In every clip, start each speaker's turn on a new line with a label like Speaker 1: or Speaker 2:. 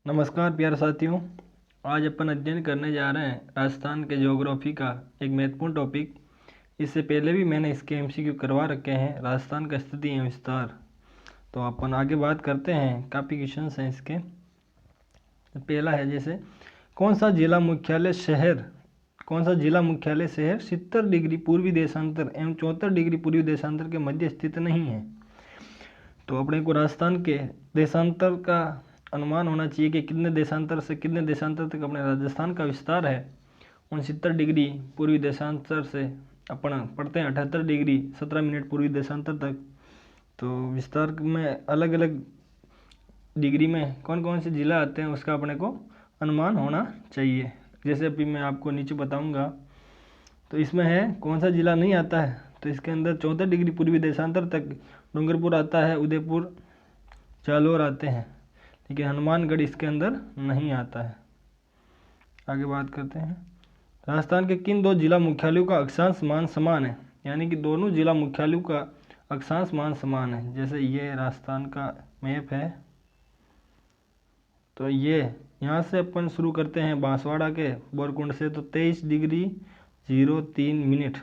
Speaker 1: नमस्कार प्यारे साथियों। आज अपन अध्ययन करने जा रहे हैं राजस्थान के ज्योग्राफी का एक महत्वपूर्ण टॉपिक। इससे पहले भी मैंने इसके एमसीक्यू करवा रखे हैं, राजस्थान का स्थिति एवं विस्तार। तो अपन आगे बात करते हैं, काफ़ी क्वेश्चन हैं इसके। पहला है जैसे कौन सा जिला मुख्यालय शहर 70 डिग्री पूर्वी देशांतर एवं 74 डिग्री पूर्वी देशांतर के मध्य स्थित नहीं है। तो अपने को राजस्थान के देशांतर का अनुमान होना चाहिए कि कितने देशांतर से कितने देशांतर तक अपने राजस्थान का विस्तार है। 69 डिग्री पूर्वी देशांतर से अपन पढ़ते हैं 78 डिग्री 17 मिनट पूर्वी देशांतर तक। तो विस्तार में अलग अलग डिग्री में कौन कौन से जिला आते हैं उसका अपने को अनुमान होना चाहिए। जैसे अभी मैं आपको नीचे बताऊंगा। तो इसमें है कौन सा जिला नहीं आता है, तो इसके अंदर 74 डिग्री पूर्वी देशांतर तक डूंगरपुर आता है, उदयपुर, जालौर आते हैं, लेकिन हनुमानगढ़ इसके अंदर नहीं आता है। आगे बात करते हैं, राजस्थान के किन दो जिला मुख्यालयों का अक्षांश मान समान है। यानी कि दोनों जिला मुख्यालयों का अक्षांश मान समान है। जैसे ये राजस्थान का मैप है, तो ये यहाँ से अपन शुरू करते हैं बांसवाड़ा के बोरकुंड से, तो 23 डिग्री 03 मिनट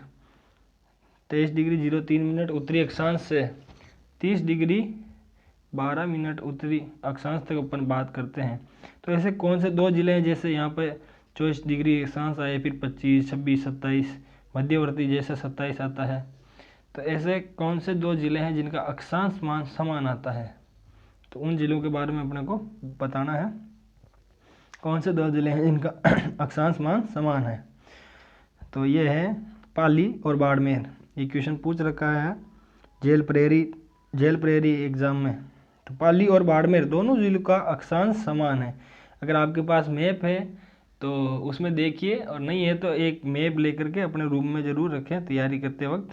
Speaker 1: 23 डिग्री 03 मिनट उत्तरी अक्षांश से 30 डिग्री 12 मिनट उत्तरी अक्षांश तक अपन बात करते हैं। तो ऐसे कौन से दो जिले हैं, जैसे यहाँ पे 24 डिग्री अक्षांश आए, फिर 25, 26, 27, मध्यवर्ती जैसे 27 आता है। तो ऐसे कौन से दो जिले हैं जिनका अक्षांश मान समान आता है, तो उन जिलों के बारे में अपने को बताना है। कौन से दो जिले हैं जिनका अक्षांश मान समान है, तो ये है पाली और बाड़मेर। ये क्वेश्चन पूछ रखा है जेल प्रेरी एग्जाम में। तो पाली और बाड़मेर दोनों जिलों का अक्षांश समान है। अगर आपके पास मैप है तो उसमें देखिए, और नहीं है तो एक मैप लेकर के अपने रूम में ज़रूर रखें तैयारी करते वक्त,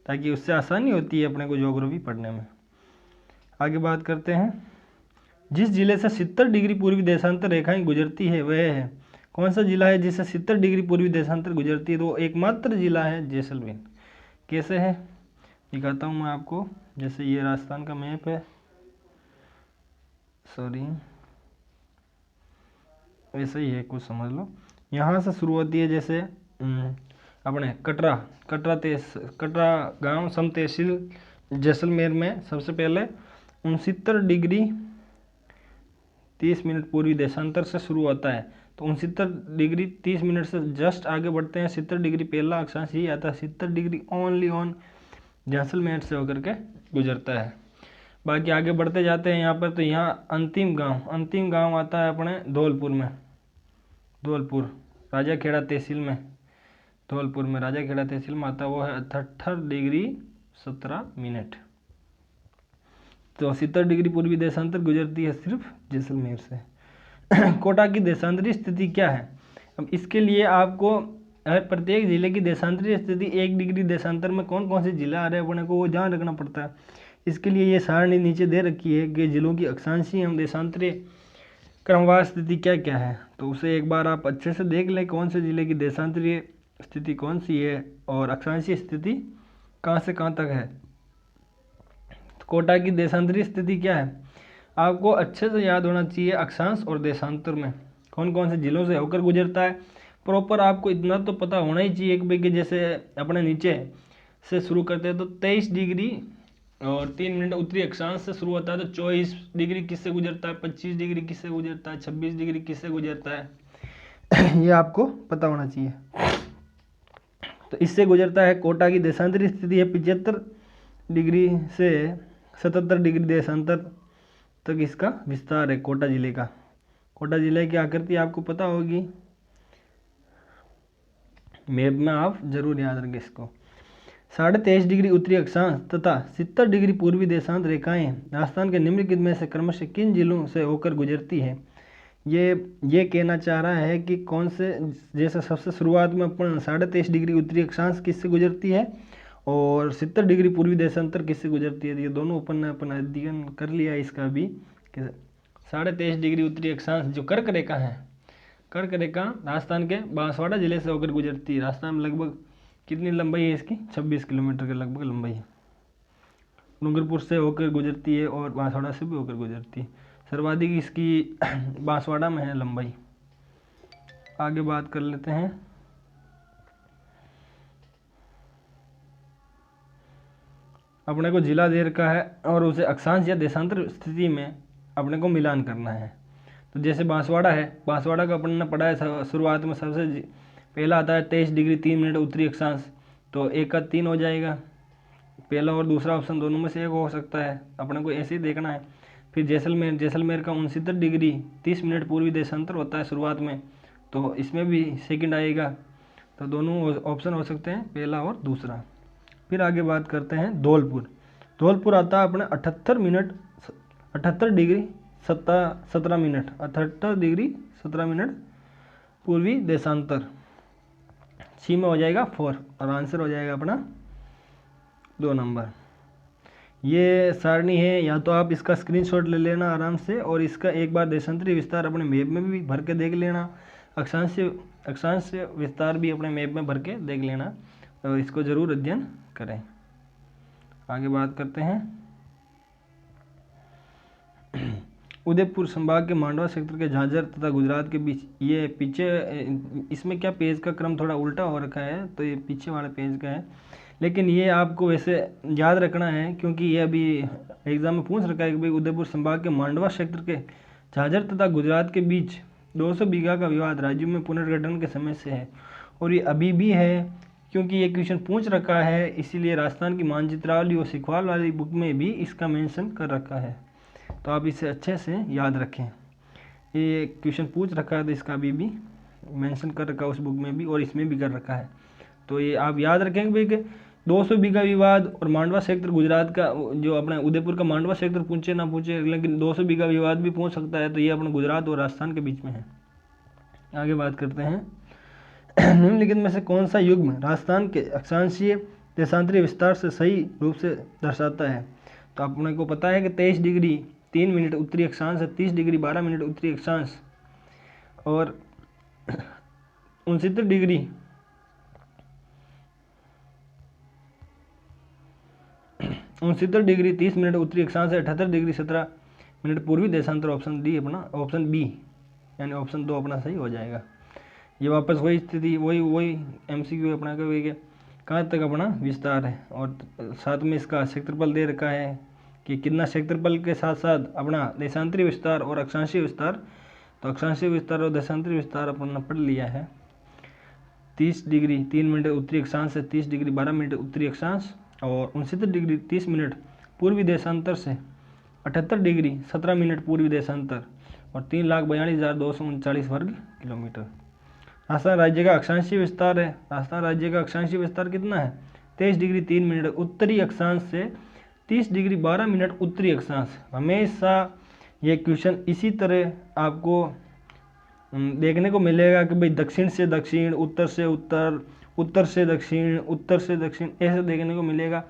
Speaker 1: ताकि उससे आसानी होती है अपने को ज्योग्राफी पढ़ने में। आगे बात करते हैं, जिस जिले से 70 डिग्री पूर्वी देशांतर रेखाएं गुजरती है वह है। कौन सा जिला है जिससे 70 डिग्री पूर्वी देशांतर गुजरती है, तो एकमात्र जिला है जैसलमेर। कैसे है दिखाता हूँ मैं आपको। जैसे ये राजस्थान का मैप है, ऐसा ही है कुछ, समझ लो। यहाँ से शुरू होती है, जैसे अपने कटरा गांव सम तहसील जैसलमेर में सबसे पहले 69 डिग्री 30 मिनट पूर्वी देशांतर से शुरू होता है। तो 69 डिग्री 30 मिनट से जस्ट आगे बढ़ते हैं, 70 डिग्री पहला अक्षांश यही आता है। 70 डिग्री ओनली ऑन जैसलमेर से होकर के गुजरता है। बाकी आगे बढ़ते जाते हैं यहाँ पर, तो यहाँ अंतिम गांव आता है अपने धौलपुर राजाखेड़ा तहसील में। धौलपुर में राजाखेड़ा तहसील में आता है, वो है 78 डिग्री 17 मिनट। तो 70 डिग्री पूर्वी देशांतर गुजरती है सिर्फ जैसलमेर से। कोटा की देशांतरी स्थिति क्या है। अब इसके लिए आपको प्रत्येक जिले की देशांतरी स्थिति 1 डिग्री देशांतर में कौन कौन से जिला आ रहे हैं अपने को वो ध्यान रखना पड़ता है। इसके लिए ये सारणी नीचे दे रखी है कि जिलों की अक्षांशीय एवं देशांतरीय क्रमवार स्थिति क्या क्या है। तो उसे एक बार आप अच्छे से देख लें, कौन से जिले की देशांतरीय स्थिति कौन सी है और अक्षांशीय स्थिति कहाँ से कहाँ तक है। कोटा की देशांतरीय स्थिति क्या है, आपको अच्छे से याद होना चाहिए। अक्षांश और देशांतर में कौन कौन से जिलों से होकर गुजरता है, प्रॉपर आपको इतना तो पता होना ही चाहिए कि जैसे अपने नीचे से शुरू करते हैं तो 23 डिग्री और 3 मिनट उत्तरी अक्षांश से शुरू होता है, तो 24 डिग्री किससे गुजरता है, 25 डिग्री किससे गुजरता है, 26 डिग्री किससे गुजरता है ये आपको पता होना चाहिए। तो इससे गुजरता है। कोटा की देशांतरी स्थिति है 75 डिग्री से 77 डिग्री देशांतर तक इसका विस्तार है कोटा जिले का। कोटा जिले की आकृति आपको पता होगी, मैप में आप जरूर याद रखें इसको। 23.5 डिग्री उत्तरी अक्षांश तथा 70 डिग्री पूर्वी देशांत रेखाएं राजस्थान के निम्नलिखित में से क्रमशः किन जिलों से होकर गुजरती है। ये कहना चाह रहा है कि कौन से, जैसे सबसे शुरुआत में अपन 23.5 डिग्री उत्तरी अक्षांश किससे गुजरती है और 70 डिग्री पूर्वी देशांतर किससे गुजरती है। ये दोनों अपन अध्ययन कर लिया इसका भी कि 23.5 डिग्री उत्तरी अक्षांश जो कर्क रेखा है, कर्क रेखा राजस्थान के बांसवाड़ा जिले से होकर गुजरती है। राजस्थान में लगभग कितनी लंबाई है इसकी, 26 किलोमीटर के लगभग लंबाई है। डूंगरपुर से होकर गुजरती है और बांसवाड़ा से भी होकर गुजरती है। सर्वाधिक इसकी बांसवाड़ा में है लंबाई। आगे बात कर लेते हैं अपने को जिला दे रखा है और उसे अक्षांश या देशांतर स्थिति में अपने को मिलान करना है। तो जैसे बांसवाड़ा है, बांसवाड़ा का अपन ने पढ़ा है शुरुआत में, सबसे पहला आता है 23 डिग्री 3 मिनट उत्तरी अक्षांश, तो 1 का 3 हो जाएगा। पहला और दूसरा ऑप्शन दोनों में से एक हो सकता है, अपने को ऐसे ही देखना है। फिर जैसलमेर, जैसलमेर का 69 डिग्री 30 मिनट पूर्वी देशांतर होता है शुरुआत में, तो इसमें भी सेकंड आएगा। तो दोनों ऑप्शन हो सकते हैं, पहला और दूसरा। फिर आगे बात करते हैं धौलपुर। धौलपुर आता है अपने 78 डिग्री 17 मिनट 78 डिग्री 17 मिनट पूर्वी देशांतर। सी में हो जाएगा 4 और आंसर हो जाएगा अपना 2 नंबर। ये सारणी है, या तो आप इसका स्क्रीनशॉट ले लेना आराम से और इसका एक बार देशांतरी विस्तार अपने मैप में भी भर के देख लेना, अक्षांश विस्तार भी अपने मैप में भर के देख लेना, और इसको जरूर अध्ययन करें। आगे बात करते हैं उदयपुर संभाग के मांडवा क्षेत्र के झांझर तथा गुजरात के बीच। ये पीछे, इसमें क्या पेज का क्रम थोड़ा उल्टा हो रखा है, तो ये पीछे वाले पेज का है, लेकिन ये आपको वैसे याद रखना है क्योंकि ये अभी एग्जाम में पूछ रखा है कि भाई उदयपुर संभाग के मांडवा क्षेत्र के झांझर तथा गुजरात के बीच 200 बीघा का विवाद राज्यों में पुनर्गठन के समय से है, और ये अभी भी है क्योंकि ये क्वेश्चन पूछ रखा है, इसीलिए राजस्थान की मानचित्रावली और सिखवाल वाली बुक में भी इसका मेंशन कर रखा है। तो आप इसे अच्छे से याद रखें, ये क्वेश्चन पूछ रखा है तो इसका अभी भी मेंशन कर रखा है उस बुक में भी और इसमें भी कर रखा है। तो ये आप याद रखेंगे भाई कि 200 बीघा विवाद और मांडवा क्षेत्र गुजरात का, जो अपना उदयपुर का मांडवा क्षेत्र पूछे ना पूछे, लेकिन 200 बीघा विवाद भी पूछ सकता है, तो ये अपने गुजरात और राजस्थान के बीच में है। आगे बात करते हैं निम्नलिखित में से कौन सा युग्म राजस्थान के अक्षांशीय देशांतरीय विस्तार से सही रूप से दर्शाता है। तो अपने को पता है कि 23 डिग्री 3 मिनट उत्तरी अक्षांश है, 30 डिग्री 12 मिनट उत्तरी अक्षांश, और 69 डिग्री 30 मिनट उत्तरी अक्षांश है, 78 डिग्री 17 मिनट पूर्वी देशांतर। ऑप्शन डी अपना, ऑप्शन बी यानी ऑप्शन 2 अपना सही हो जाएगा। ये वापस वही स्थिति, वही MCQ अपना का कहाँ तक अपना विस्तार है, और साथ में इसका क्षेत्रफल दे रखा है कि कितना क्षेत्रफल के साथ साथ अपना देशांतरी विस्तार और अक्षांशीय विस्तार। तो अक्षांशीय विस्तार और देशांतरी विस्तार अपन पढ़ लिया है। 30 डिग्री 3 मिनट उत्तरी अक्षांश से 30 डिग्री 12 मिनट उत्तरी अक्षांश, और 69 डिग्री 30 मिनट पूर्वी देशांतर से 78 डिग्री 17 मिनट पूर्वी देशांतर, और 3,42,239 वर्ग किलोमीटर। राजस्थान राज्य का अक्षांशीय विस्तार है, राजस्थान राज्य का अक्षांशीय विस्तार कितना है, 23 डिग्री 3 मिनट उत्तरी अक्षांश से 30 डिग्री 12 मिनट उत्तरी अक्षांश। हमेशा ये क्वेश्चन इसी तरह आपको देखने को मिलेगा कि भाई दक्षिण से दक्षिण, उत्तर से उत्तर, उत्तर से दक्षिण, उत्तर से दक्षिण, ऐसे देखने को मिलेगा।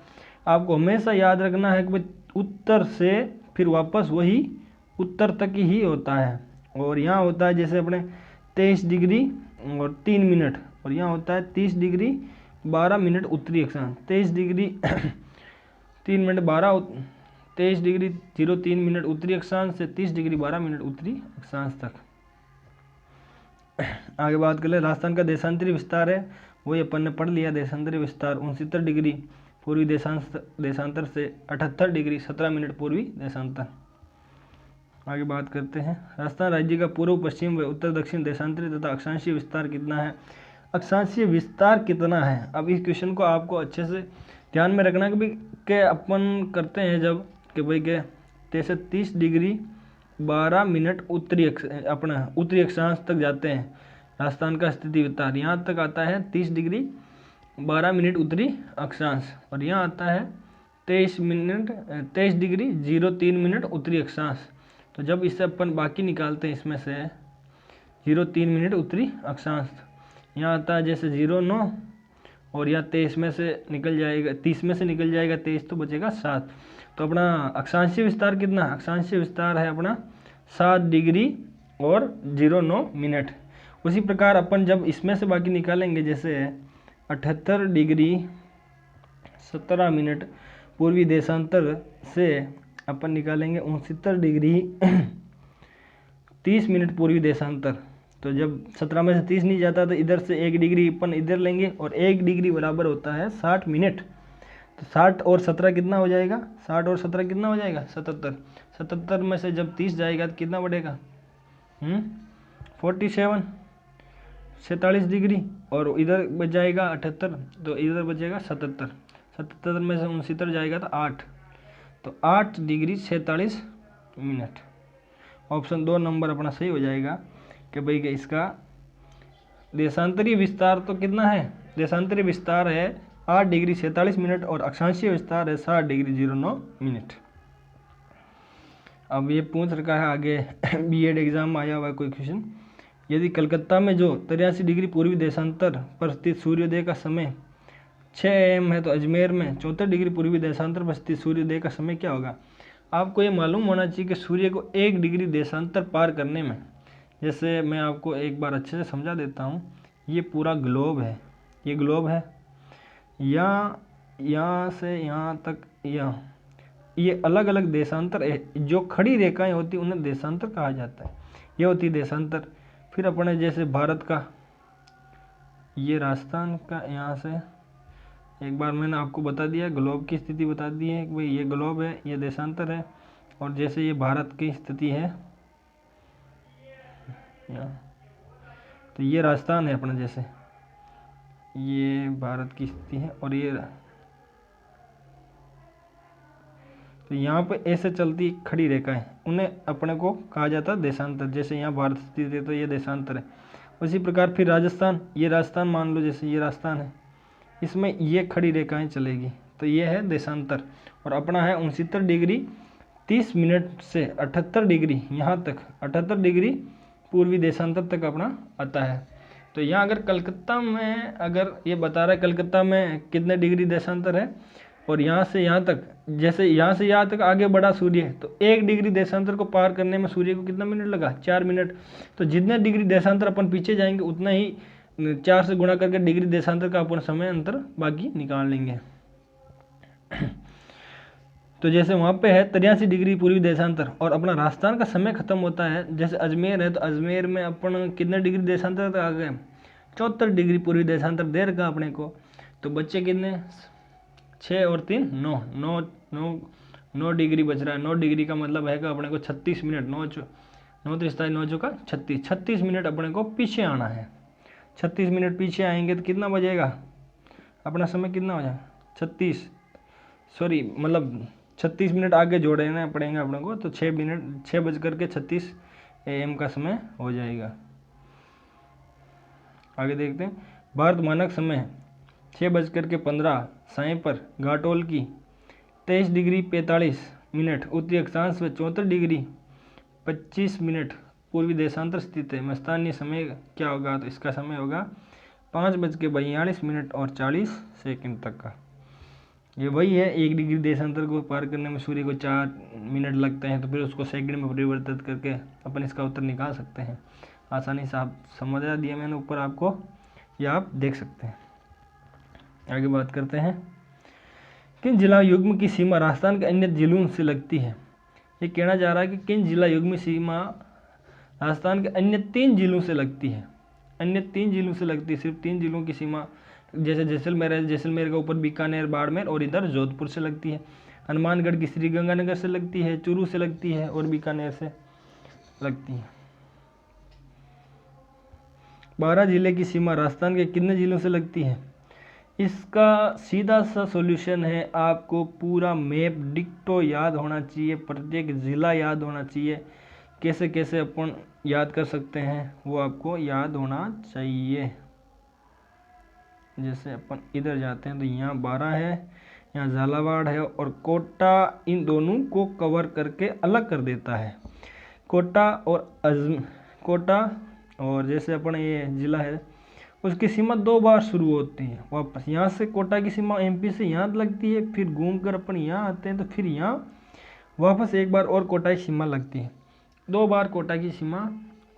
Speaker 1: आपको हमेशा याद रखना है कि भाई उत्तर से फिर वापस वही उत्तर तक ही होता है, और यहाँ होता है जैसे अपने 23 डिग्री और 3 मिनट, और यहाँ होता है 30 डिग्री 12 मिनट उत्तरी अक्षांश, 23 डिग्री 3 मिनट 23 डिग्री 03 मिनट उत्तरी अक्षांश से 30 डिग्री 12 मिनट उत्तरी अक्षांश तक। आगे बात कर ले, राजस्थान का देशांतरी विस्तार है, वही अपन ने पढ़ लिया। देशांतरी विस्तार 69 डिग्री पूर्वी देशांतर से 78 डिग्री 17 मिनट पूर्वी देशांतर। आगे बात करते हैं, राजस्थान राज्य का पूर्व पश्चिम व उत्तर दक्षिण देशांतरी तथा अक्षांशीय विस्तार कितना है। अक्षांशीय विस्तार कितना है, अब इस क्वेश्चन को आपको अच्छे से ध्यान में रखना कि भाई के अपन करते हैं जब कि भाई के जैसे 30 डिग्री 12 मिनट उत्तरी अपना उत्तरी अक्षांश तक जाते हैं, राजस्थान का स्थिति विस्तार यहाँ तक आता है 30 डिग्री 12 मिनट उत्तरी अक्षांश, और यहाँ आता है 23 डिग्री 03 मिनट उत्तरी अक्षांश। तो जब इससे अपन बाकी निकालते हैं, इसमें से 03 मिनट उत्तरी अक्षांश, यहाँ आता है जैसे 09, और यहाँ 23 में से निकल जाएगा, 30 में से निकल जाएगा 23, तो बचेगा 7। तो अपना अक्षांशीय विस्तार कितना, अक्षांशीय विस्तार है अपना 7 डिग्री और 09 मिनट। उसी प्रकार अपन जब इसमें से बाकी निकालेंगे, जैसे 78 डिग्री 17 मिनट पूर्वी देशांतर से अपन निकालेंगे 69 डिग्री 30 मिनट पूर्वी देशांतर। तो जब 17 में से 30 नहीं जाता तो इधर से 1 डिग्री अपन इधर लेंगे और 1 डिग्री बराबर होता है 60 मिनट। तो 60 और 17 कितना हो जाएगा, 60 और 17 कितना हो जाएगा 77। 77 में से जब 30 जाएगा तो कितना बढ़ेगा 47, 47 डिग्री, और इधर बच जाएगा 78, तो इधर बचेगा 77। 77 में से 69 जाएगा तो 8, तो 8 डिग्री 46 मिनट। ऑप्शन 2 नंबर अपना सही हो जाएगा कि भाई कि इसका देशांतरीय विस्तार तो कितना है, देशांतरीय विस्तार है 8 डिग्री 47 मिनट और अक्षांशीय विस्तार है 60 डिग्री 09 मिनट। अब ये पूछ रखा है आगे बीएड एग्जाम में आया हुआ कोई क्वेश्चन, यदि कलकत्ता में जो 83 डिग्री पूर्वी देशांतर पर स्थित सूर्योदय का समय 6 AM है तो अजमेर में 74 डिग्री पूर्वी देशांतर पर स्थित सूर्योदय का समय क्या होगा। आपको ये मालूम होना चाहिए कि सूर्य को 1 डिग्री देशांतर पार करने में, जैसे मैं आपको एक बार अच्छे से समझा देता हूँ, ये पूरा ग्लोब है, ये ग्लोब है, यहाँ से यहाँ तक, यहाँ ये अलग अलग देशांतर है। जो खड़ी रेखाएं होती उन्हें देशांतर कहा जाता है, ये होती देशांतर। फिर अपने जैसे भारत का ये राजस्थान का, यहाँ से एक बार मैंने आपको बता दिया, ग्लोब की स्थिति बता दी है कि भाई ये ग्लोब है, ये देशांतर है, और जैसे ये भारत की स्थिति है यहाँ, तो ये राजस्थान है अपना, जैसे ये भारत की स्थिति है, और ये तो यहाँ पे ऐसे चलती खड़ी रेखाएं उन्हें अपने को कहा जाता है देशांतर। जैसे यहाँ भारत स्थित है तो ये देशांतर है। उसी प्रकार फिर राजस्थान, ये राजस्थान मान लो, जैसे ये राजस्थान है, इसमें ये खड़ी रेखाएं चलेगी तो ये है देशांतर। और अपना है 69 डिग्री 30 मिनट से 78 डिग्री, यहाँ तक 78 डिग्री पूर्वी देशांतर तक अपना आता है। तो यहाँ अगर कलकत्ता में, अगर ये बता रहा है कलकत्ता में कितने डिग्री देशांतर है, और यहाँ से यहाँ तक, जैसे यहाँ से यहाँ तक आगे बढ़ा सूर्य, तो 1 डिग्री देशांतर को पार करने में सूर्य को कितना मिनट लगा, 4 मिनट। तो जितने डिग्री देशांतर अपन पीछे जाएंगे उतना ही 4 से गुणा करके डिग्री देशांतर का अपन समय अंतर बाकी निकाल लेंगे। तो जैसे वहाँ पे है 83 डिग्री पूर्वी देशांतर, और अपना राजस्थान का समय खत्म होता है, जैसे अजमेर है तो अजमेर में अपन कितने डिग्री देशांतर तक आ गए, 74 डिग्री पूर्वी देशांतर दे रखा अपने को। तो बच्चे कितने, 6 और 3 9 डिग्री बच रहा है। 9 डिग्री का मतलब है कि अपने को 36 मिनट, 9 3 9 चौका 36 मिनट अपने को पीछे आना है। 36 मिनट पीछे आएंगे तो कितना बजेगा, अपना समय कितना हो जाएगा 36 मिनट आगे जोड़ना पड़ेंगे अपने को, तो 6:36 AM का समय हो जाएगा। आगे देखते हैं, भारत मानक समय 6:15 साय पर घाटोल की 23 डिग्री 45 मिनट उत्तरी अक्षांश व 74 डिग्री 25 मिनट पूर्वी देशांतर स्थित है। में स्थानीय समय क्या होगा, तो इसका समय होगा 5:42 मिनट और 40 सेकंड तक का। ये वही है, 1 डिग्री देशांतर को पार करने में सूर्य को 4 मिनट लगते हैं, तो फिर उसको सेकंड में परिवर्तित करके अपन इसका उत्तर निकाल सकते हैं। आसानी से आप समझा दिया मैंने ऊपर आपको, या आप देख सकते हैं। आगे बात करते हैं, किन जिला युग्म की सीमा राजस्थान के अन्य जिलों से लगती है। ये कहना जा रहा है कि किन जिला युग्म सीमा राजस्थान के अन्य 3 जिलों से लगती है। अन्य 3 जिलों से लगती है, सिर्फ 3 जिलों की सीमा, जैसे जैसलमेर है, जैसलमेर के ऊपर बीकानेर, बाड़मेर, और इधर जोधपुर से लगती है। हनुमानगढ़ की श्रीगंगानगर से लगती है, चूरू से लगती है, और बीकानेर से लगती है। 12 जिले की सीमा राजस्थान के कितने जिलों से लगती है। इसका सीधा सा सॉल्यूशन है, आपको पूरा मैप डिक्टो याद होना चाहिए, प्रत्येक ज़िला याद होना चाहिए। कैसे कैसे अपन याद कर सकते हैं वो आपको याद होना चाहिए। जैसे अपन इधर जाते हैं तो यहाँ 12 है, यहाँ झालावाड़ है, और कोटा इन दोनों को कवर करके अलग कर देता है। कोटा और जैसे अपन ये ज़िला है उसकी सीमा 2 बार शुरू होती है वापस। यहाँ से कोटा की सीमा MP से यहाँ लगती है, फिर घूम कर अपन यहाँ आते हैं तो फिर यहाँ वापस एक बार और कोटा की सीमा लगती है। 2 बार कोटा की सीमा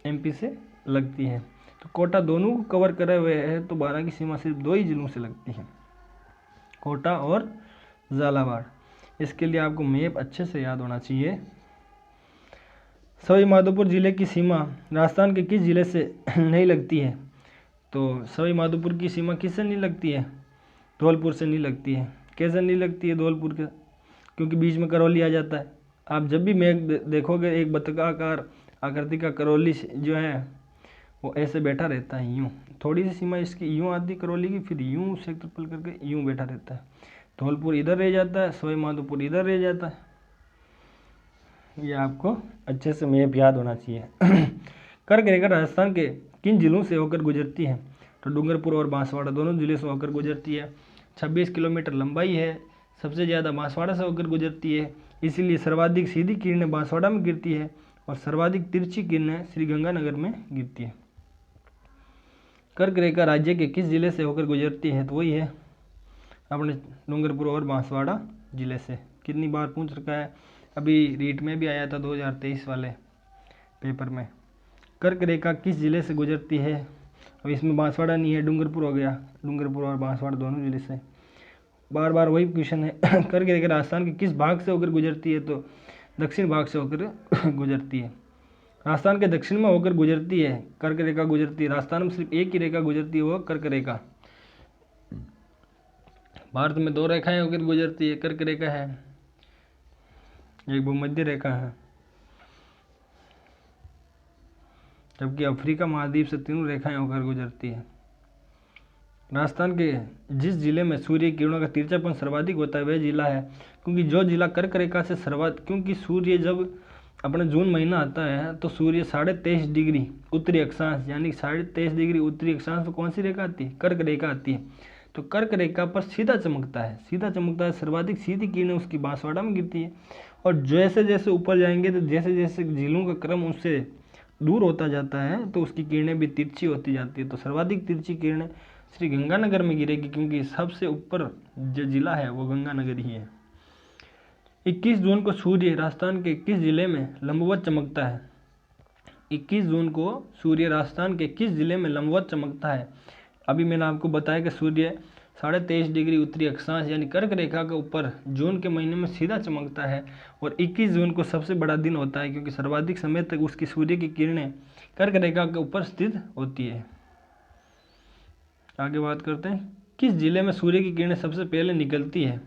Speaker 1: MP से लगती है। तो कोटा दोनों को कवर करे हुए है, तो 12 की सीमा सिर्फ 2 ही जिलों से लगती है, कोटा और झालावाड़। इसके लिए आपको मैप अच्छे से याद होना चाहिए। सवाई माधोपुर जिले की सीमा राजस्थान के किस जिले से नहीं लगती है? तो सवाई माधोपुर की सीमा किससे नहीं लगती है? धौलपुर से नहीं लगती है। कैसे नहीं लगती है धौलपुर के? क्योंकि बीच में करौली आ जाता है। आप जब भी मेघ देखोगे एक बतकाकार आकृति का करौली जो है वो ऐसे बैठा रहता है, यूँ थोड़ी सी सीमा इसकी यूँ आती करौली की, फिर यूँ क्षेत्रफल करके यूँ बैठा रहता है। धौलपुर इधर रह जाता है, सवाई माधोपुर इधर रह जाता है। ये आपको अच्छे से मैप याद होना चाहिए। कर्क रेखा राजस्थान के किन जिलों से होकर गुजरती है? तो डूंगरपुर और बांसवाड़ा दोनों जिले से होकर गुजरती है। 26 किलोमीटर लंबाई है, सबसे ज़्यादा बांसवाड़ा से होकर गुजरती है, इसीलिए सर्वाधिक सीधी किरणें बांसवाड़ा में गिरती है और सर्वाधिक तिरछी किरणें श्रीगंगानगर में गिरती है। कर्क रेखा राज्य के किस जिले से होकर गुजरती है? तो वही है अपने डूंगरपुर और बांसवाड़ा जिले से। कितनी बार पूछ रखा है, अभी रीट में भी आया था 2023 वाले पेपर में। कर्क रेखा किस जिले से गुजरती है? अब इसमें बांसवाड़ा नहीं है, डूंगरपुर हो गया, डूंगरपुर और बांसवाड़ा दोनों जिले से। बार बार वही क्वेश्चन है। कर्क रेखा राजस्थान के किस भाग से होकर गुजरती है? तो दक्षिण भाग से होकर गुजरती है। राजस्थान के दक्षिण में होकर गुजरती है कर्क रेखा गुजरती है। राजस्थान में सिर्फ एक ही रेखा गुजरती है, वो कर्क रेखा। भारत में 2 रेखाएं होकर गुजरती है, कर्क रेखा है, एक भूमध्य रेखा है, जबकि अफ्रीका महाद्वीप से 3 रेखाएं होकर गुजरती है। राजस्थान के जिस जिले में सूर्य किरणों का तिरछापन सर्वाधिक होता है वह जिला है, क्योंकि जो जिला कर्क रेखा से क्योंकि सूर्य जब अपने जून महीना आता है तो सूर्य 23.5 डिग्री उत्तरी अक्षांश यानी 23.5 डिग्री उत्तरी अक्षांश पर कौन सी रेखा आती है? कर्क रेखा आती है। तो कर्क रेखा पर सीधा चमकता है, सर्वाधिक सीधी किरणें उसकी बांसवाड़ा में गिरती है। और जैसे जैसे ऊपर जाएंगे तो जैसे जैसे जिलों का क्रम उससे दूर होता जाता है तो उसकी किरणें भी तिरछी होती जाती है। तो सर्वाधिक तिरछी किरणें श्री गंगानगर में गिरेगी, क्योंकि सबसे ऊपर जो जिला है वो गंगानगर ही है। 21 जून को सूर्य राजस्थान के किस जिले में लंबवत चमकता है? 21 जून को सूर्य राजस्थान के किस जिले में लंबवत चमकता है? अभी मैंने आपको बताया कि सूर्य 23.5 डिग्री उत्तरी अक्षांश यानी कर्क रेखा के ऊपर जून के महीने में सीधा चमकता है और 21 जून को सबसे बड़ा दिन होता है, क्योंकि सर्वाधिक समय तक उसकी सूर्य की किरणें कर्क रेखा के ऊपर स्थित होती है। आगे बात करते हैं, किस जिले में सूर्य की किरणें सबसे पहले निकलती है?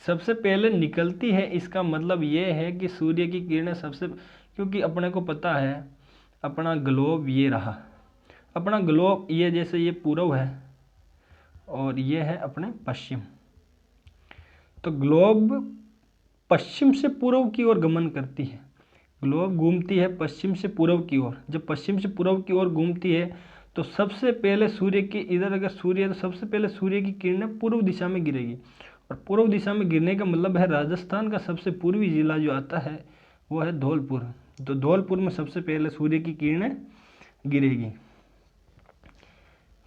Speaker 1: सबसे पहले निकलती है, इसका मतलब ये है कि सूर्य की किरणें क्योंकि अपने को पता है अपना ग्लोब ये रहा, अपना ग्लोब ये जैसे ये पूर्व है और ये है अपने पश्चिम। तो ग्लोब पश्चिम से पूर्व की ओर गमन करती है, ग्लोब घूमती है पश्चिम से पूर्व की ओर। जब पश्चिम से पूर्व की ओर घूमती है तो सबसे पहले सूर्य के इधर अगर सूर्य है तो सबसे पहले सूर्य की किरणें पूर्व दिशा में गिरेगी, और पूर्व दिशा में गिरने का मतलब है राजस्थान का सबसे पूर्वी जिला जो आता है वो है धौलपुर। तो धौलपुर में सबसे पहले सूर्य की किरणें गिरेगी।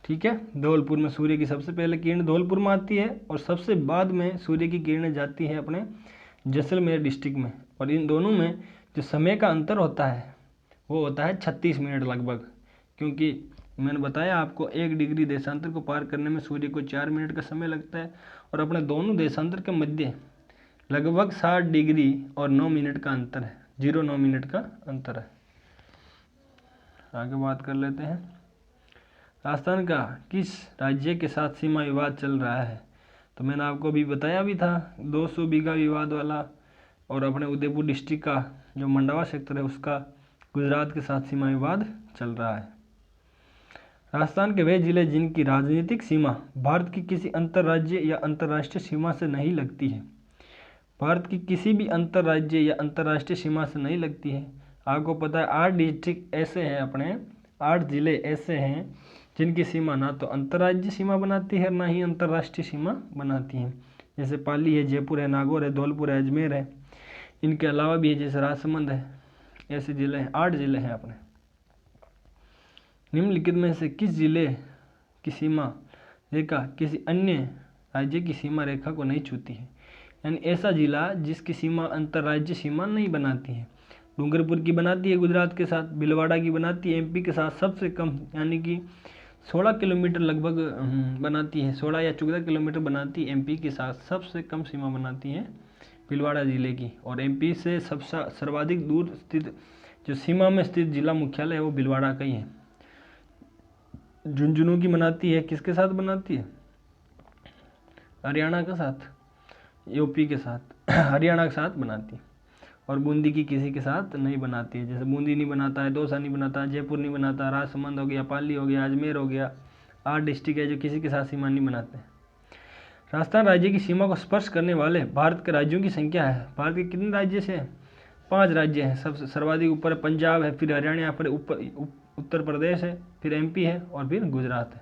Speaker 1: ठीक है, धौलपुर में सूर्य की सबसे पहले किरण धौलपुर में आती है और सबसे बाद में सूर्य की किरणें जाती है अपने जैसलमेर डिस्ट्रिक्ट में। और इन दोनों में जो समय का अंतर होता है वो होता है 36 मिनट लगभग, क्योंकि मैंने बताया आपको 1 डिग्री देशांतर को पार करने में सूर्य को 4 मिनट का समय लगता है और अपने दोनों देशांतर के मध्य लगभग 60 डिग्री और 9 मिनट का अंतर है, 0.9 मिनट का अंतर है। आगे बात कर लेते हैं, राजस्थान का किस राज्य के साथ सीमा विवाद चल रहा है? तो मैंने आपको अभी बताया भी था 200 बीघा विवाद वाला, और अपने उदयपुर डिस्ट्रिक्ट का जो मंडावा सेक्टर है उसका गुजरात के साथ सीमा विवाद चल रहा है। राजस्थान के वे जिले जिनकी राजनीतिक सीमा भारत की किसी अंतर्राज्य या अंतर्राष्ट्रीय सीमा से नहीं लगती है। भारत की किसी भी अंतर्राज्य या अंतर्राष्ट्रीय सीमा से नहीं लगती है। आपको पता है 8 डिस्ट्रिक्ट ऐसे हैं, अपने 8 जिले ऐसे हैं जिनकी सीमा ना तो अंतर्राज्यीय सीमा बनाती है ना ही अंतर्राष्ट्रीय सीमा बनाती है। जैसे पाली है, जयपुर है, नागौर है, धौलपुर है, अजमेर है। इनके अलावा भी है जैसे राजसमंद है, ऐसे जिले हैं, 8 जिले हैं अपने। निम्नलिखित में से किस जिले की सीमा रेखा किसी अन्य राज्य की सीमा रेखा को नहीं छूती है? यानी ऐसा जिला जिसकी सीमा अंतर्राज्यीय सीमा नहीं बनाती है। डूंगरपुर की बनाती है गुजरात के साथ, भीलवाड़ा की बनाती है एमपी के साथ सबसे कम, यानी कि 16 किलोमीटर लगभग बनाती है, 16 या 14 किलोमीटर बनाती है एमपी के साथ। सबसे कम सीमा बनाती है भीलवाड़ा जिले की। और एमपी से सबसे सर्वाधिक दूर स्थित जो सीमा में स्थित जिला मुख्यालय है वो भीलवाड़ा का ही है। झुंझुनू की बनाती है, किसके साथ बनाती है? हरियाणा के साथ, यूपी के साथ, हरियाणा के साथ बनाती है। और बूंदी की किसी के साथ नहीं बनाती है, जैसे बूंदी नहीं बनाता है, दौसा नहीं बनाता, जयपुर नहीं बनाता, राजसमंद हो गया, पाली हो गया, अजमेर हो गया, 8 डिस्ट्रिक्ट है जो किसी के साथ सीमा नहीं बनाते। राजस्थान राज्य की सीमा को स्पर्श करने वाले भारत के राज्यों की संख्या है। भारत के कितने राज्य से? 5 राज्य हैं। सबसे सर्वाधिक ऊपर पंजाब है, फिर हरियाणा, फिर उत्तर प्रदेश है, फिर एमपी है और फिर गुजरात है।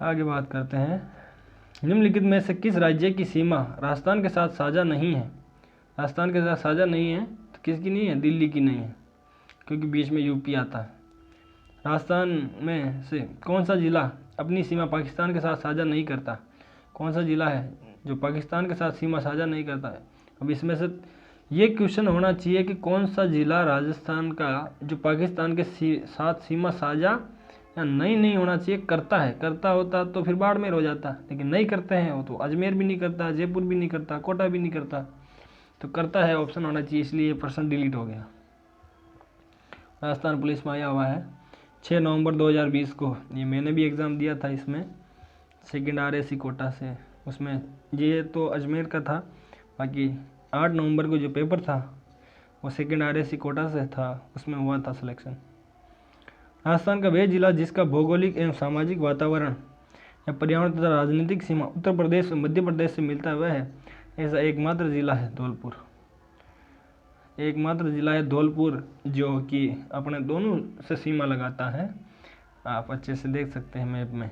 Speaker 1: आगे बात करते हैं, निम्नलिखित में से किस राज्य की सीमा राजस्थान के साथ साझा नहीं है? राजस्थान के साथ साझा नहीं है तो किसकी नहीं है? दिल्ली की नहीं है, क्योंकि बीच में यूपी आता है। राजस्थान में से कौन सा जिला अपनी सीमा पाकिस्तान के साथ साझा नहीं करता? कौन सा जिला है जो पाकिस्तान के साथ सीमा साझा नहीं करता है? अब इसमें से ये क्वेश्चन होना चाहिए कि कौन सा जिला राजस्थान का जो पाकिस्तान के साथ सीमा साझा या नहीं होना चाहिए, करता है। करता होता तो फिर बाड़मेर हो जाता, लेकिन नहीं करते हैं वो, तो अजमेर भी नहीं करता, जयपुर भी नहीं करता, कोटा भी नहीं करता, तो करता है ऑप्शन होना चाहिए, इसलिए ये प्रश्न डिलीट हो गया। राजस्थान पुलिस में आया हुआ है 6 नवंबर 2020 को। ये मैंने भी एग्ज़ाम दिया था इसमें, सेकेंड RAC कोटा से। उसमें ये तो अजमेर का था, बाकी 8 नवंबर को जो पेपर था वो सेकेंड RAC कोटा से था, उसमें हुआ था सिलेक्शन। राजस्थान का वह जिला जिसका भौगोलिक एवं सामाजिक वातावरण या पर्यावरण तथा राजनीतिक सीमा उत्तर प्रदेश और मध्य प्रदेश से मिलता हुआ है, ऐसा एकमात्र जिला है धौलपुर। एकमात्र जिला है धौलपुर जो कि अपने दोनों से सीमा लगाता है। आप अच्छे से देख सकते हैं मैप में।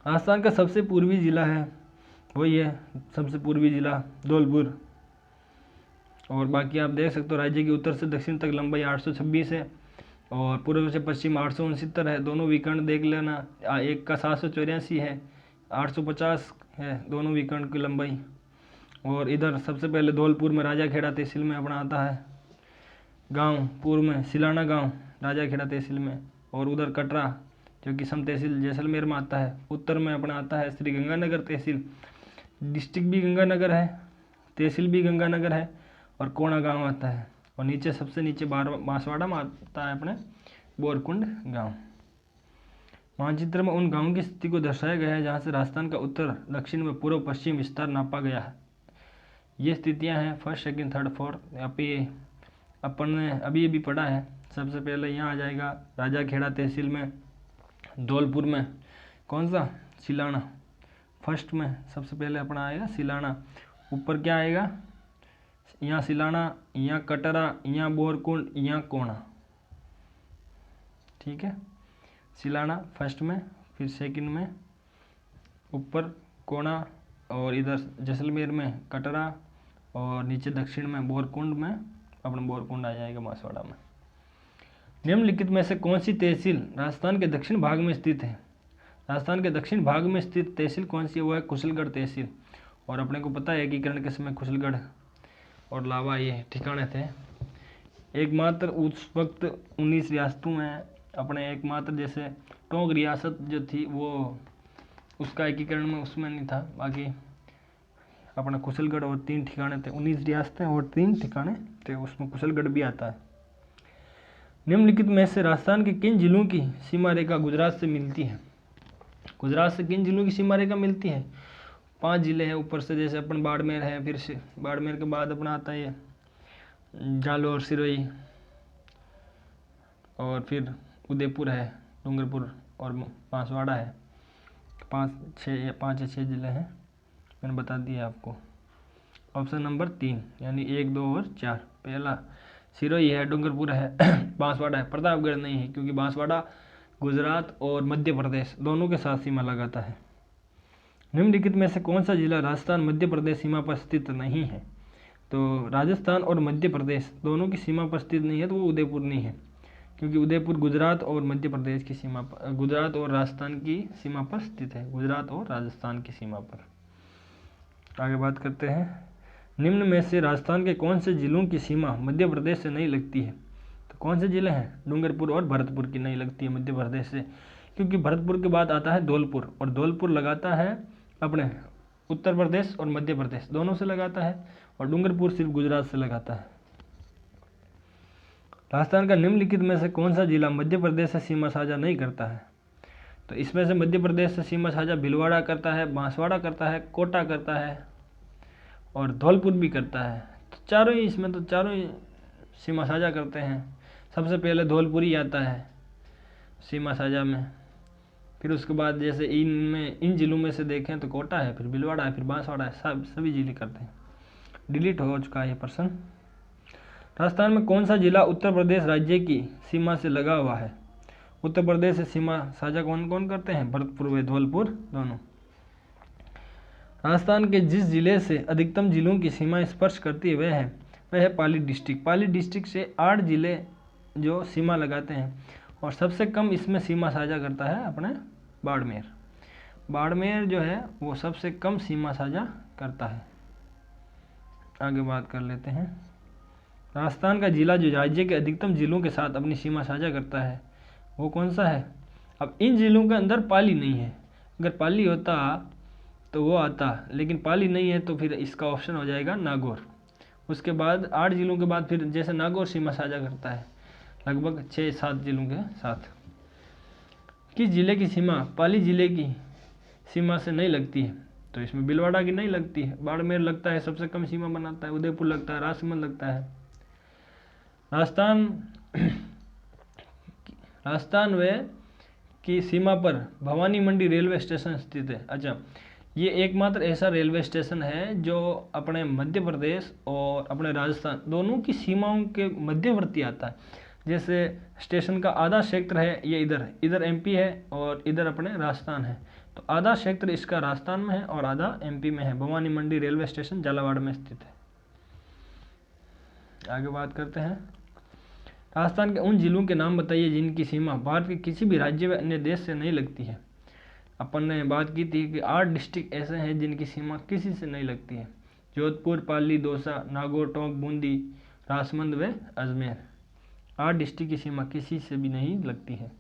Speaker 1: राजस्थान का सबसे पूर्वी जिला है, वही है सबसे पूर्वी जिला धौलपुर। और बाकी आप देख सकते हो राज्य की उत्तर से दक्षिण तक लंबाई 826 है और पूर्व से पश्चिम 869 है। दोनों विकर्ण देख लेना, एक का 784 है, 850 है दोनों विकर्ण की लंबाई। और इधर सबसे पहले धौलपुर में राजाखेड़ा तहसील में अपना आता है गांव, पूर्व में सिलाना गांव राजाखेड़ा तहसील में, और उधर कटरा जो कि सम तहसील जैसलमेर में आता है। उत्तर में अपना आता है श्री गंगानगर तहसील, डिस्ट्रिक्ट भी गंगानगर है, तहसील भी गंगानगर है, और कोणा गांव आता है। और नीचे सबसे नीचे बांसवाड़ा में आता है अपने बोरकुंड गांव। मानचित्र में उन गांवों की स्थिति को दर्शाया गया है जहां से राजस्थान का उत्तर दक्षिण में पूर्व पश्चिम विस्तार नापा गया है। ये स्थितियां हैं 1st, 2nd, 3rd, 4th। अपन ने अभी पढ़ा है। सबसे पहले यहाँ आ जाएगा राजाखेड़ा तहसील में, धौलपुर में कौन सा? सिलाना। फर्स्ट में सबसे पहले अपना आएगा सिलाना। ऊपर क्या आएगा? यहाँ सिलाना, यहाँ कटरा, यहाँ बोरकुंड, यहाँ कोणा। ठीक है, सिलाना फर्स्ट में, फिर सेकंड में ऊपर कोणा, और इधर जैसलमेर में कटरा, और नीचे दक्षिण में बोरकुंड में अपना बोरकुंड आ जाएगा बांसवाड़ा में। निम्नलिखित में से कौन सी तहसील राजस्थान के दक्षिण भाग में स्थित है? राजस्थान के दक्षिण भाग में स्थित तहसील कौन सी है? वो है कुशलगढ़ तहसील। और अपने को पता है एकीकरण के समय कुशलगढ़ और लावा ये ठिकाने थे। एकमात्र उस वक्त 19 रियासतों में अपने एकमात्र, जैसे टोंक रियासत जो थी वो उसका एकीकरण में उसमें नहीं था, बाकी अपना कुशलगढ़ और 3 ठिकाने थे। 19 रियासतें और 3 ठिकाने थे, उसमें कुशलगढ़ भी आता है। निम्नलिखित में से राजस्थान के किन जिलों की सीमा रेखा गुजरात से मिलती है? गुजरात से किन जिलों की सीमा रेखा मिलती है? 5 जिले हैं ऊपर से, जैसे अपन बाड़मेर है, फिर से बाड़मेर के बाद अपना आता है जालौर, सिरोही, और फिर उदयपुर है, डूंगरपुर और बांसवाड़ा है। 5 या 6 जिले हैं, मैंने बता दिया आपको। ऑप्शन नंबर 3 यानी 1, 2 और 4। पहला सिरोही है, डूंगरपुर है, बांसवाड़ा है। प्रतापगढ़ नहीं है क्योंकि बांसवाड़ा गुजरात और मध्य प्रदेश दोनों के साथ सीमा लगाता है। निम्नलिखित में से कौन सा जिला राजस्थान मध्य प्रदेश सीमा पर स्थित नहीं है? तो राजस्थान और मध्य प्रदेश दोनों की सीमा पर स्थित नहीं है, तो वो उदयपुर नहीं है, क्योंकि उदयपुर गुजरात और मध्य प्रदेश की सीमा पर, गुजरात और राजस्थान की सीमा पर स्थित है, गुजरात और राजस्थान की सीमा पर। आगे बात करते हैं, निम्न में से राजस्थान के कौन से जिलों की सीमा मध्य प्रदेश से नहीं लगती है? तो कौन से जिले हैं? डूंगरपुर और भरतपुर की नहीं लगती है मध्य प्रदेश से, क्योंकि भरतपुर के बाद आता है धौलपुर, और धौलपुर लगाता है अपने उत्तर प्रदेश और मध्य प्रदेश दोनों से लगाता है, और डूंगरपुर सिर्फ गुजरात से लगाता है। राजस्थान का निम्नलिखित में से कौन सा जिला मध्य प्रदेश से सीमा साझा नहीं करता है? तो इसमें से मध्य प्रदेश से सीमा साझा भीलवाड़ा करता है, बांसवाड़ा करता है, कोटा करता है और धौलपुर भी करता है। तो चारों ही इसमें तो चारों ही सीमा साझा करते हैं। सबसे पहले धौलपुर ही आता है सीमा साझा में, फिर उसके बाद जैसे इन जिलों में से देखें तो कोटा है, फिर भीलवाड़ा है, फिर बांसवाड़ा है, सभी जिले करते हैं। डिलीट हो चुका है ये प्रश्न। राजस्थान में कौन सा जिला उत्तर प्रदेश राज्य की सीमा से लगा हुआ है? उत्तर प्रदेश से सीमा साझा कौन कौन करते हैं? भरतपुर व धौलपुर दोनों। राजस्थान के जिस जिले से अधिकतम जिलों की सीमा स्पर्श करती है वह है पाली डिस्ट्रिक्ट। पाली डिस्ट्रिक्ट से 8 जिले जो सीमा लगाते हैं, और सबसे कम इसमें सीमा साझा करता है अपने बाड़मेर। बाड़मेर जो है वो सबसे कम सीमा साझा करता है। आगे बात कर लेते हैं। राजस्थान का जिला जो राज्य के अधिकतम जिलों के साथ अपनी सीमा साझा करता है वो कौन सा है? अब इन जिलों के अंदर पाली नहीं है, अगर पाली होता तो वो आता, लेकिन पाली नहीं है तो फिर इसका ऑप्शन हो जाएगा नागौर। उसके बाद 8 जिलों के बाद फिर जैसे नागौर सीमा साझा करता है लगभग 6-7 जिलों के साथ। किस जिले की सीमा पाली जिले की सीमा से नहीं लगती है? तो इसमें भीलवाड़ा की नहीं लगती है, बाड़मेर लगता है, सबसे कम सीमा बनाता है, उदयपुर लगता है, राजसमंद लगता है। राजस्थान व की सीमा पर भवानी मंडी रेलवे स्टेशन स्थित है। अच्छा, ये एकमात्र ऐसा रेलवे स्टेशन है जो अपने मध्य प्रदेश और अपने राजस्थान दोनों की सीमाओं के मध्यवर्ती आता है। जैसे स्टेशन का आधा क्षेत्र है ये इधर एमपी है और इधर अपने राजस्थान है, तो आधा क्षेत्र इसका राजस्थान में है और आधा एमपी में है। भवानी मंडी रेलवे स्टेशन झालावाड़ में स्थित है। आगे बात करते हैं। राजस्थान के उन जिलों के नाम बताइए जिनकी सीमा भारत के किसी भी राज्य व अन्य देश से नहीं लगती है। अपन ने बात की थी कि 8 डिस्ट्रिक्ट ऐसे हैं जिनकी सीमा किसी से नहीं लगती है। जोधपुर, पाली, दौसा, नागौर, टोंक, बूंदी, राजसमंद व अजमेर। 8 डिस्ट्रिक्ट की सीमा किसी से भी नहीं लगती है।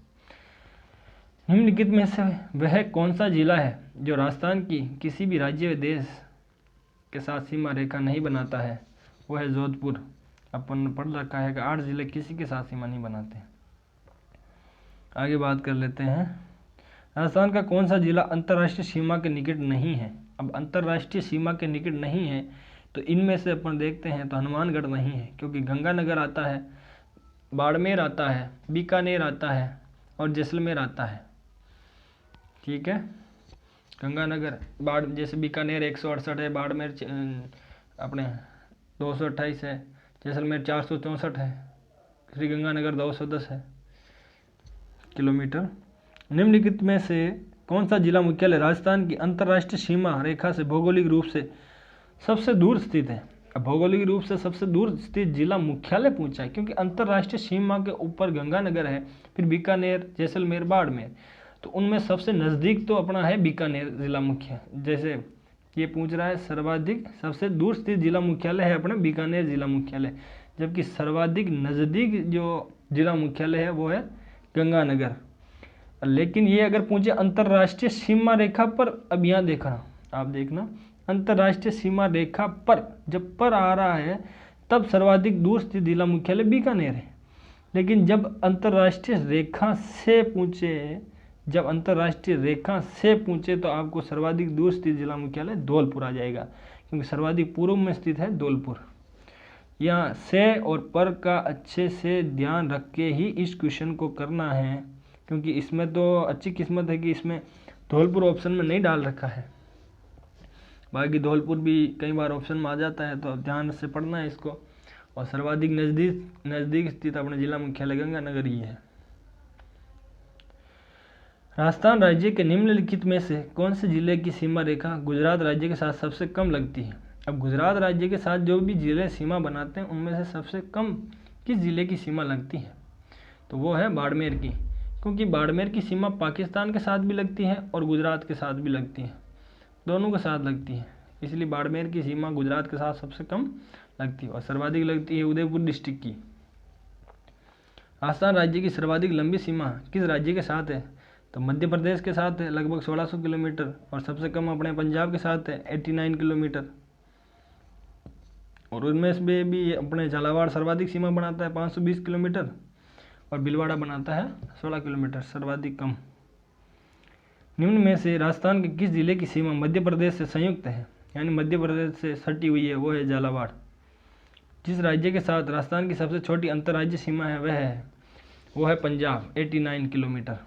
Speaker 1: निम्नलिखित में से वह कौन सा जिला है जो राजस्थान की किसी भी राज्य व देश के साथ सीमा रेखा नहीं बनाता है? वो है जोधपुर। अपन ने पढ़ रखा है कि 8 जिले किसी के साथ सीमा नहीं बनाते। आगे बात कर लेते हैं। राजस्थान का कौन सा जिला अंतर्राष्ट्रीय सीमा के निकट नहीं है? अब अंतर्राष्ट्रीय सीमा के निकट नहीं है तो इनमें से अपन देखते हैं तो हनुमानगढ़ नहीं है, क्योंकि गंगानगर आता है, बाड़मेर आता है, बीकानेर आता है और जैसलमेर आता है। ठीक है, गंगानगर जैसे बीकानेर 168 है, बाड़मेर अपने 228 है, जैसलमेर 464 है, श्री गंगानगर 210 है किलोमीटर। निम्नलिखित में से कौन सा जिला मुख्यालय राजस्थान की अंतर्राष्ट्रीय सीमा रेखा से भौगोलिक रूप से सबसे दूर स्थित है? अब भौगोलिक रूप से सबसे दूर स्थित जिला मुख्यालय पूछा है, क्योंकि अंतर्राष्ट्रीय सीमा के ऊपर गंगानगर है, फिर बीकानेर, जैसलमेर, बाड़मेर, तो उनमें सबसे नज़दीक तो अपना है बीकानेर जिला मुख्य। जैसे ये पूछ रहा है सर्वाधिक सबसे दूर स्थित जिला मुख्यालय है अपना बीकानेर जिला मुख्यालय, जबकि सर्वाधिक नज़दीक जो जिला मुख्यालय है वो है गंगानगर। लेकिन ये अगर पूछे अंतर्राष्ट्रीय सीमा रेखा पर, अब यहाँ देखना, आप देखना अंतर्राष्ट्रीय सीमा रेखा पर जब पर आ रहा है तब सर्वाधिक दूर स्थित जिला मुख्यालय बीकानेर है। लेकिन जब अंतर्राष्ट्रीय रेखा से पूछे तो आपको सर्वाधिक दूर स्थित जिला मुख्यालय धौलपुर आ जाएगा, क्योंकि सर्वाधिक पूर्व में स्थित है धौलपुर। यहाँ से और पर का अच्छे से ध्यान रख के ही इस क्वेश्चन को करना है, क्योंकि इसमें तो अच्छी किस्मत है कि इसमें धौलपुर ऑप्शन में नहीं डाल रखा है। बाकी धौलपुर भी कई बार ऑप्शन में आ जाता है, तो ध्यान से पढ़ना है इसको। और सर्वाधिक नज़दीक स्थित अपने जिला मुख्यालय गंगानगर ही है। राजस्थान राज्य के निम्नलिखित में से कौन से जिले की सीमा रेखा गुजरात राज्य के साथ सबसे कम लगती है? अब गुजरात राज्य के साथ जो भी जिले सीमा बनाते हैं उनमें से सबसे कम किस जिले की सीमा लगती है? तो वो है बाड़मेर की, क्योंकि बाड़मेर की सीमा पाकिस्तान के साथ भी लगती है और गुजरात के साथ भी लगती है, दोनों के साथ लगती है, इसलिए बाड़मेर की सीमा गुजरात के साथ सबसे कम लगती है। और सर्वाधिक लगती है उदयपुर डिस्ट्रिक्ट की। राजस्थान राज्य की सर्वाधिक लंबी सीमा किस राज्य के साथ है? तो मध्य प्रदेश के साथ है लगभग 1600 किलोमीटर, और सबसे कम अपने पंजाब के साथ है 89 किलोमीटर। और उनमें से भी अपने झालावाड़ सर्वाधिक सीमा बनाता है 520 किलोमीटर, और भीलवाड़ा बनाता है 16 किलोमीटर, सर्वाधिक कम। निम्न में से राजस्थान के किस जिले की सीमा मध्य प्रदेश से संयुक्त है, यानी मध्य प्रदेश से सटी हुई है, वो है झालावाड़। जिस राज्य के साथ राजस्थान की सबसे छोटी अंतर्राज्यीय सीमा है वो है पंजाब, 89 किलोमीटर।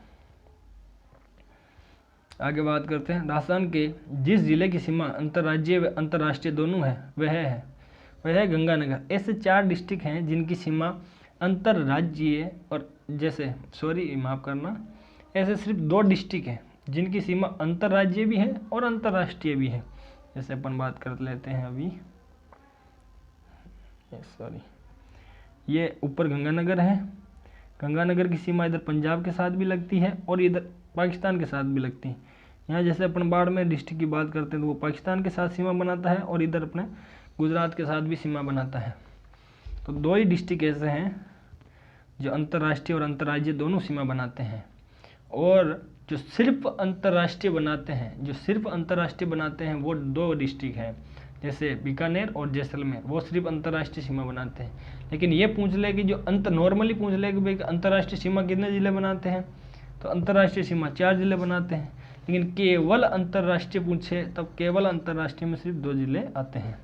Speaker 1: आगे बात करते हैं, राजस्थान के जिस जिले की सीमा अंतर्राज्यीय व अंतर्राष्ट्रीय दोनों है वह है गंगानगर। ऐसे 4 डिस्ट्रिक्ट हैं जिनकी सीमा अंतर्राज्यीय, और ऐसे सिर्फ 2 डिस्ट्रिक्ट हैं जिनकी सीमा अंतर्राज्यीय भी है और अंतर्राष्ट्रीय भी है। जैसे अपन बात कर लेते हैं अभी, ये ऊपर गंगानगर है। गंगानगर की सीमा इधर पंजाब के साथ भी लगती है और इधर पाकिस्तान के साथ भी लगती है। यहाँ जैसे अपन बाड़मेर डिस्ट्रिक्ट की बात करते हैं तो वो पाकिस्तान के साथ सीमा बनाता है, और इधर अपने गुजरात के साथ भी सीमा बनाता है। तो 2 ही डिस्ट्रिक्ट ऐसे हैं जो अंतर्राष्ट्रीय और अंतर्राज्यीय दोनों सीमा बनाते हैं। और जो सिर्फ अंतर्राष्ट्रीय बनाते हैं वो 2 डिस्ट्रिक्ट हैं, जैसे बीकानेर और जैसलमेर, वो सिर्फ अंतर्राष्ट्रीय सीमा बनाते हैं। लेकिन ये पूछ ले कि जो नॉर्मली पूछ ले कि भाई अंतर्राष्ट्रीय सीमा कितने जिले बनाते हैं, तो अंतर्राष्ट्रीय सीमा 4 जिले बनाते हैं। लेकिन केवल अंतर्राष्ट्रीय पूछे तब केवल अंतर्राष्ट्रीय में सिर्फ 2 जिले आते हैं।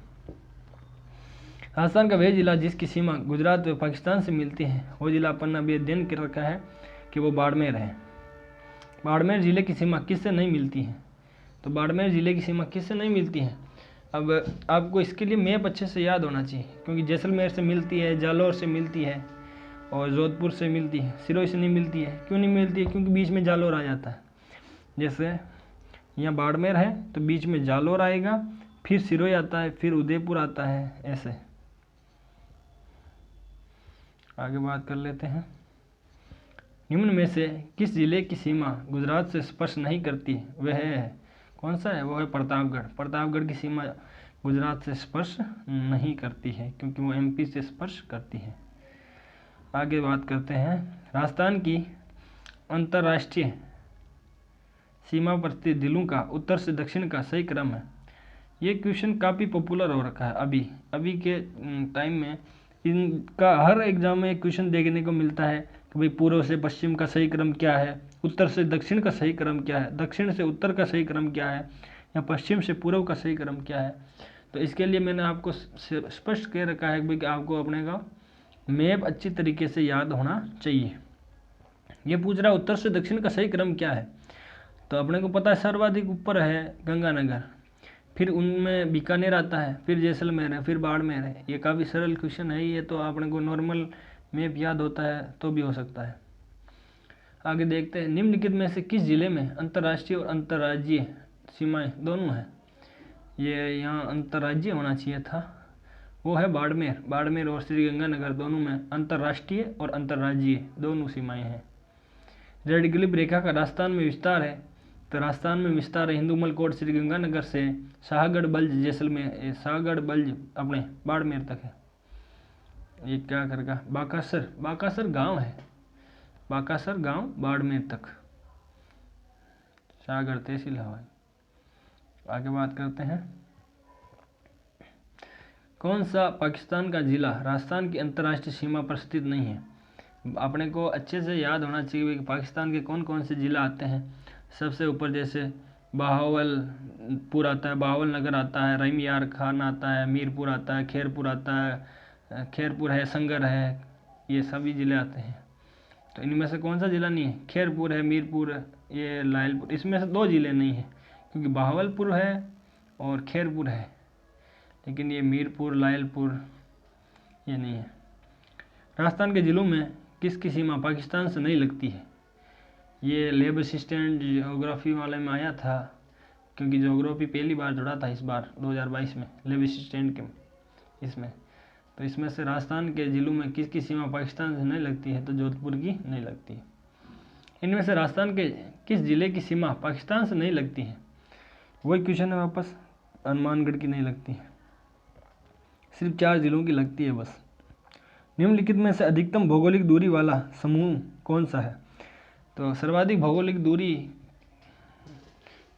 Speaker 1: राजस्थान का वह जिला जिसकी सीमा गुजरात व पाकिस्तान से मिलती है, वो जिला अपन ने अभी अध्ययन कर रखा है कि वो बाड़मेर है। बाड़मेर जिले की सीमा किससे नहीं मिलती है, तो बाड़मेर जिले की सीमा किससे नहीं मिलती है। अब आपको इसके लिए मैप अच्छे से याद होना चाहिए, क्योंकि जैसलमेर से मिलती है, जालौर से मिलती है, और जोधपुर से मिलती है, सिरोही से नहीं मिलती है। क्यों नहीं मिलती है, क्योंकि बीच में जालौर आ जाता है। जैसे यहाँ बाड़मेर है तो बीच में जालौर आएगा, फिर सिरोही आता है, फिर उदयपुर आता है, ऐसे। आगे बात कर लेते हैं, निम्न में से किस जिले की सीमा गुजरात से स्पर्श नहीं करती, वह है कौन सा है, वो है प्रतापगढ़। प्रतापगढ़ की सीमा गुजरात से स्पर्श नहीं करती है, क्योंकि वो एमपी से स्पर्श करती है। आगे बात करते हैं, राजस्थान की अंतर्राष्ट्रीय सीमा पर स्थित जिलों का उत्तर से दक्षिण का सही क्रम है। ये क्वेश्चन काफ़ी पॉपुलर हो रखा है अभी के टाइम में। इनका हर एग्जाम में एक क्वेश्चन देखने को मिलता है कि भाई पूर्व से पश्चिम का सही क्रम क्या है, उत्तर से दक्षिण का सही क्रम क्या है, दक्षिण से उत्तर का सही क्रम क्या है, या पश्चिम से पूर्व का सही क्रम क्या है। तो इसके लिए मैंने आपको स्पष्ट कह रखा है कि आपको अपने का मैप अच्छी तरीके से याद होना चाहिए। ये पूछ रहा है उत्तर से दक्षिण का सही क्रम क्या है, तो अपने को पता है सर्वाधिक ऊपर है गंगानगर, फिर उनमें बीकानेर आता है, फिर जैसलमेर है, फिर बाड़मेर है। ये काफ़ी सरल क्वेश्चन है ये, तो आपने को नॉर्मल मैप याद होता है तो भी हो सकता है। आगे देखते हैं, निम्नलिखित में से किस जिले में अंतर्राष्ट्रीय और अंतर्राज्यीय सीमाएं दोनों हैं। ये यहाँ अंतर्राज्यीय होना चाहिए था, वो है बाड़मेर। बाड़मेर और श्री गंगानगर दोनों में अंतर्राष्ट्रीय और अंतर्राज्यीय दोनों सीमाएं हैं। रेड क्लिफ रेखा का राजस्थान में विस्तार है, तो राजस्थान में विस्तार है हिंदूमल कोट श्री गंगानगर से शाहगढ़ बल्ज जैसलमेर, शाहगढ़ बल्ज अपने बाड़मेर तक है। ये क्या करेगा, बाकासर गांव है, बाकासर गांव बाड़मेर तक, शाहगढ़ तहसील है। आगे बात करते हैं, कौन सा पाकिस्तान का जिला राजस्थान की अंतर्राष्ट्रीय सीमा पर स्थित नहीं है। अपने को अच्छे से याद होना चाहिए कि पाकिस्तान के कौन कौन से ज़िला आते हैं। सबसे ऊपर जैसे बहावलपुर आता है, बहावल नगर आता है, रहीम यार खान आता है, मीरपुर आता है, खैरपुर आता है, खैरपुर है, संगर है, ये सभी ज़िले आते हैं। तो इनमें से कौन सा ज़िला नहीं है, खैरपुर है, मीरपुर है, ये लायलपुर, इसमें से 2 ज़िले नहीं हैं, क्योंकि बहावलपुर है और खैरपुर है, लेकिन ये मीरपुर लायलपुर ये नहीं है। राजस्थान के ज़िलों में किसकी सीमा पाकिस्तान से नहीं लगती है। ये लेब असिस्टेंट ज्योग्राफी वाले में आया था, क्योंकि ज्योग्राफी पहली बार जुड़ा था इस बार 2022 में लेब असिस्टेंट के इसमें। तो इसमें से राजस्थान के ज़िलों में किसकी सीमा पाकिस्तान से नहीं लगती है, तो जोधपुर की नहीं लगती है। इनमें से राजस्थान के किस ज़िले की सीमा पाकिस्तान से नहीं लगती है, वही क्वेश्चन है वापस, हनुमानगढ़ की नहीं लगती है, सिर्फ 4 ज़िलों की लगती है बस। निम्नलिखित में से अधिकतम भौगोलिक दूरी वाला समूह कौन सा है। तो सर्वाधिक भौगोलिक दूरी,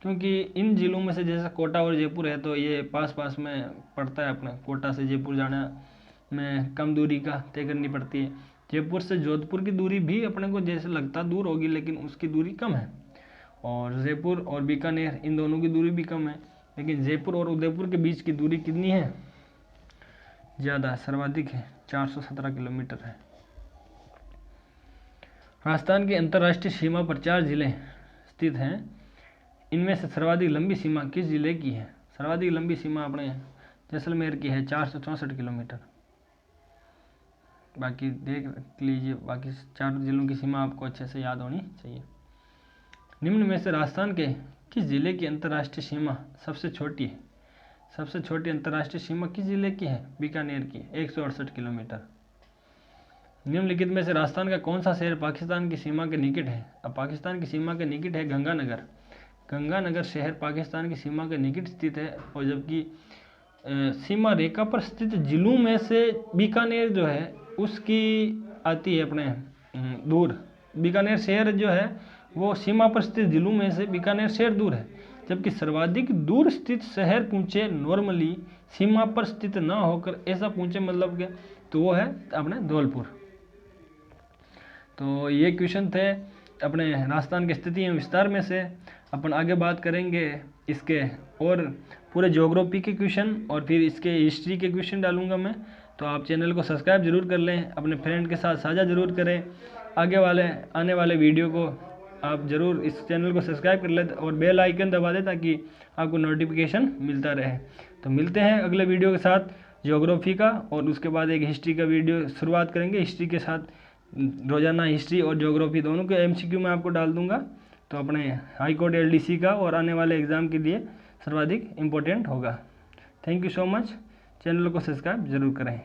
Speaker 1: क्योंकि इन जिलों में से जैसे कोटा और जयपुर है तो ये पास पास में पड़ता है, अपने कोटा से जयपुर जाना में कम दूरी का तय करनी पड़ती है। जयपुर से जोधपुर की दूरी भी अपने को जैसे लगता दूर होगी, लेकिन उसकी दूरी कम है। और जयपुर और बीकानेर इन दोनों की दूरी भी कम है, लेकिन जयपुर और उदयपुर के बीच की दूरी कितनी है, ज़्यादा, सर्वाधिक है, 417 किलोमीटर है। राजस्थान की अंतर्राष्ट्रीय सीमा पर 4 जिले स्थित हैं। इनमें से सर्वाधिक लंबी सीमा किस जिले की है? सर्वाधिक लंबी सीमा अपने जैसलमेर की है, 464 किलोमीटर। बाकी देख लीजिए, बाकी 4 जिलों की सीमा आपको अच्छे से याद होनी चाहिए। निम्न में से राजस्थान के किस जिले की अंतर्राष्ट्रीय सीमा सबसे छोटी है? सबसे छोटी अंतर्राष्ट्रीय सीमा किस जिले की है? बीकानेर की, 168 किलोमीटर। निम्नलिखित में से राजस्थान का कौन सा शहर पाकिस्तान की सीमा के निकट है? अब पाकिस्तान की सीमा के निकट है गंगानगर। गंगानगर शहर पाकिस्तान की सीमा के निकट स्थित है, और जबकि सीमा रेखा पर स्थित जिलों में से बीकानेर जो है उसकी आती है अपने दूर। बीकानेर शहर जो है वो सीमा पर स्थित जिलों में से बीकानेर शहर दूर है, जबकि सर्वाधिक दूर स्थित शहर पूछे नॉर्मली सीमा पर स्थित ना होकर ऐसा पूछे मतलब के, तो वो है अपने धौलपुर। तो ये क्वेश्चन थे अपने राजस्थान की स्थिति एवं विस्तार में से। अपन आगे बात करेंगे इसके और पूरे ज्योग्राफी के क्वेश्चन, और फिर इसके हिस्ट्री के क्वेश्चन डालूंगा मैं। तो आप चैनल को सब्सक्राइब जरूर कर लें, अपने फ्रेंड के साथ साझा जरूर करें। आने वाले वीडियो को आप ज़रूर इस चैनल को सब्सक्राइब कर लें और बेल आइकन दबा दें ताकि आपको नोटिफिकेशन मिलता रहे। तो मिलते हैं अगले वीडियो के साथ ज्योग्राफी का, और उसके बाद एक हिस्ट्री का वीडियो शुरुआत करेंगे। हिस्ट्री के साथ रोजाना हिस्ट्री और ज्योग्राफी दोनों के MCQ में आपको डाल दूंगा। तो अपने हाई कोर्ट LDC का और आने वाले एग्ज़ाम के लिए सर्वाधिक इम्पोर्टेंट होगा। Thank you so much. Channel को सब्सक्राइब जरूर करें।